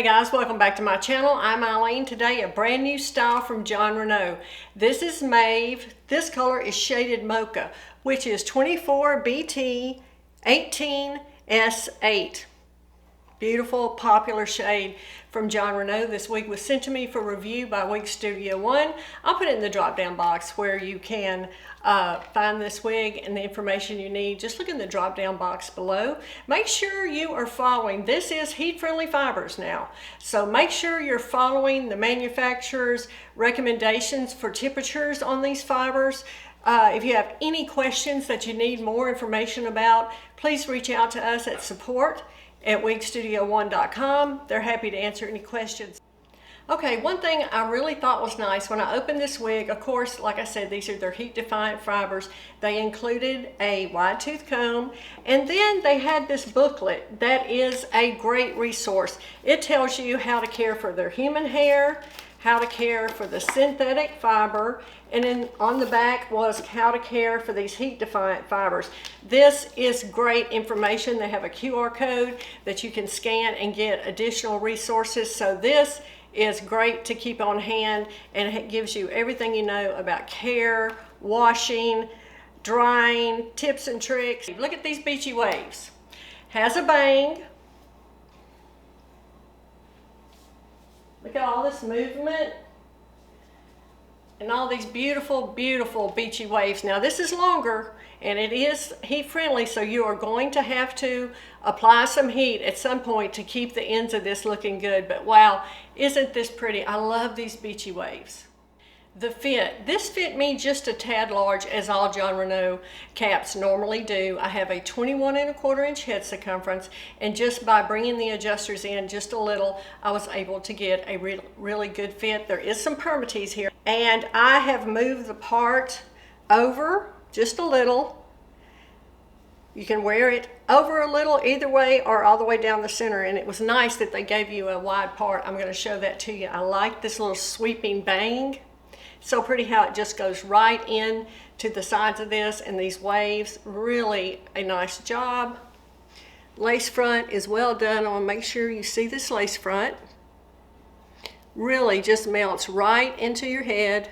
Hey guys, welcome back to my channel. I'm Eileen. Today a brand new style from Jon Renau. This is MAEVE. This color is Shaded Mocha, which is 24BT 18S8. Beautiful, popular shade from Jon Renau. This wig was sent to me for review by Wig Studio One. I'll put it in the drop down box where you can find this wig and the information you need. Just look in the drop down box below. Make sure you are following. This is heat friendly fibers now. So make sure you're following the manufacturer's recommendations for temperatures on these fibers. If you have any questions that you need more information about, please reach out to us at support@wigstudio1.com. They're happy to answer any questions. Okay, one thing I really thought was nice when I opened this wig, of course, like I said, these are their heat defiant fibers. They included a wide tooth comb, and then they had this booklet that is a great resource. It tells you how to care for their human hair, how to care for the synthetic fiber, and then on the back was how to care for these heat defiant fibers. This is great information. They have a QR code that you can scan and get additional resources. So this is great to keep on hand, and it gives you everything you know about care, washing, drying, tips and tricks. Look at these beachy waves. Has a bang. Look at all this movement and all these beautiful, beautiful beachy waves. Now this is longer and it is heat friendly, so you are going to have to apply some heat at some point to keep the ends of this looking good. But wow, isn't this pretty? I love these beachy waves. The fit, this fit me just a tad large, as all Jon Renau caps normally do. I have a 21¼ inch head circumference, and just by bringing the adjusters in just a little, I was able to get a really good fit. There is some permatease here, and I have moved the part over just a little. You can wear it over a little either way or all the way down the center, and it was nice that they gave you a wide part. I'm going to show that to you. I like this little sweeping bang. So pretty how it just goes right in to the sides of this, and these waves, really a nice job. Lace front is well done. I want to make sure you see this lace front. Really just melts right into your head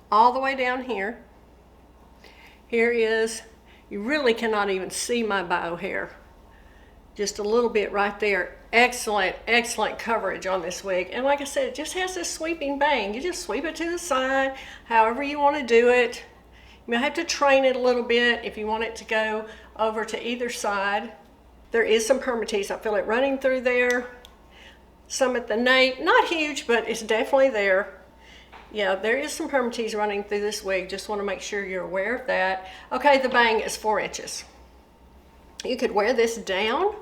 all the way down here. Here is, you really cannot even see my bio hair. Just a little bit right there. Excellent, excellent coverage on this wig. And like I said, it just has this sweeping bang. You just sweep it to the side, however you want to do it. You may have to train it a little bit if you want it to go over to either side. There is some permatease. I feel it running through there. Some at the nape, not huge, but it's definitely there. Yeah, there is some permatease running through this wig. Just want to make sure you're aware of that. Okay, the bang is 4 inches. You could wear this down.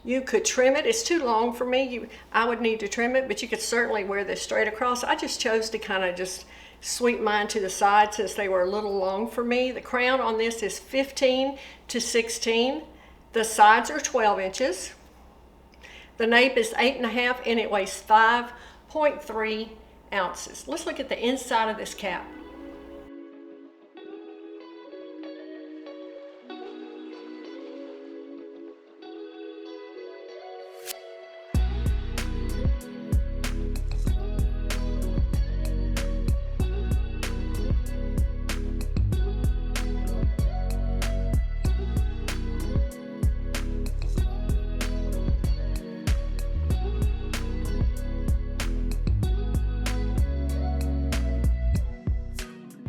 You could trim it. It's too long for me. I would need to trim it, but you could certainly wear this straight across. I just chose to kind of just sweep mine to the side since they were a little long for me. The crown on this is 15 to 16. The sides are 12 inches. The nape is 8.5 and it weighs 5.3 ounces. Let's look at the inside of this cap.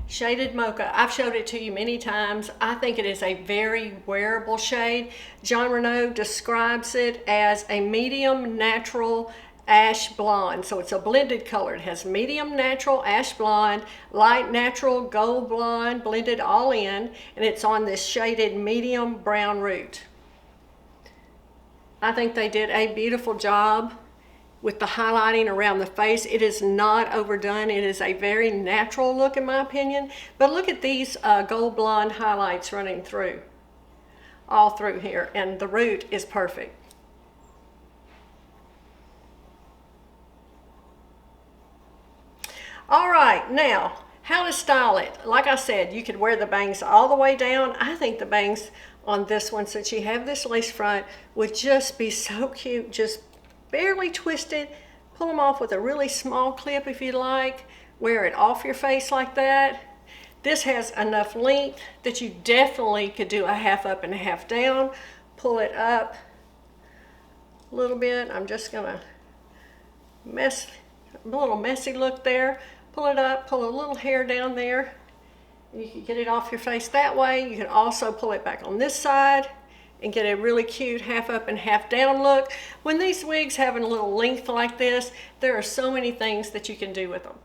Shaded Mocha. I've showed it to you many times. I think it is a very wearable shade. Jon Renau describes it as a medium natural ash blonde. So it's a blended color. It has medium natural ash blonde, light natural gold blonde, blended all in, and it's on this shaded medium brown root. I think they did a beautiful job with the highlighting around the face. It is not overdone. It is a very natural look in my opinion. But look at these gold blonde highlights running through, all through here, and the root is perfect. All right, now how to style it. Like I said, you could wear the bangs all the way down. I think the bangs on this one, since you have this lace front, would just be so cute, just barely twisted. Pull them off with a really small clip if you like. Wear it off your face like that. This has enough length that you definitely could do a half up and a half down. Pull it up a little bit. I'm just gonna a little messy look there. Pull it up, pull a little hair down there. You can get it off your face that way. You can also pull it back on this side and get a really cute half up and half down look. When these wigs have a little length like this, there are so many things that you can do with them.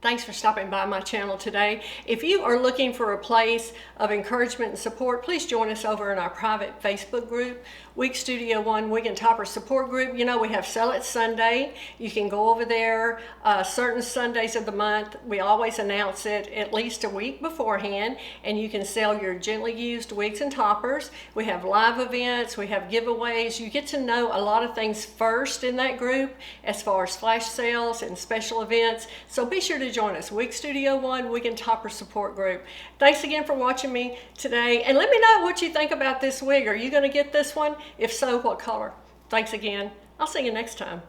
Thanks for stopping by my channel today. If you are looking for a place of encouragement and support, please join us over in our private Facebook group, Wig Studio One Wig and Topper Support Group. You know, we have Sell It Sunday. You can go over there certain Sundays of the month. We always announce it at least a week beforehand, and you can sell your gently used wigs and toppers. We have live events, we have giveaways. You get to know a lot of things first in that group as far as flash sales and special events. So be sure to join us, Wig Studio One Wig and Topper Support Group. Thanks again for watching me today, and let me know what you think about this wig. Are you going to get this one? If so, what color? Thanks again. I'll see you next time.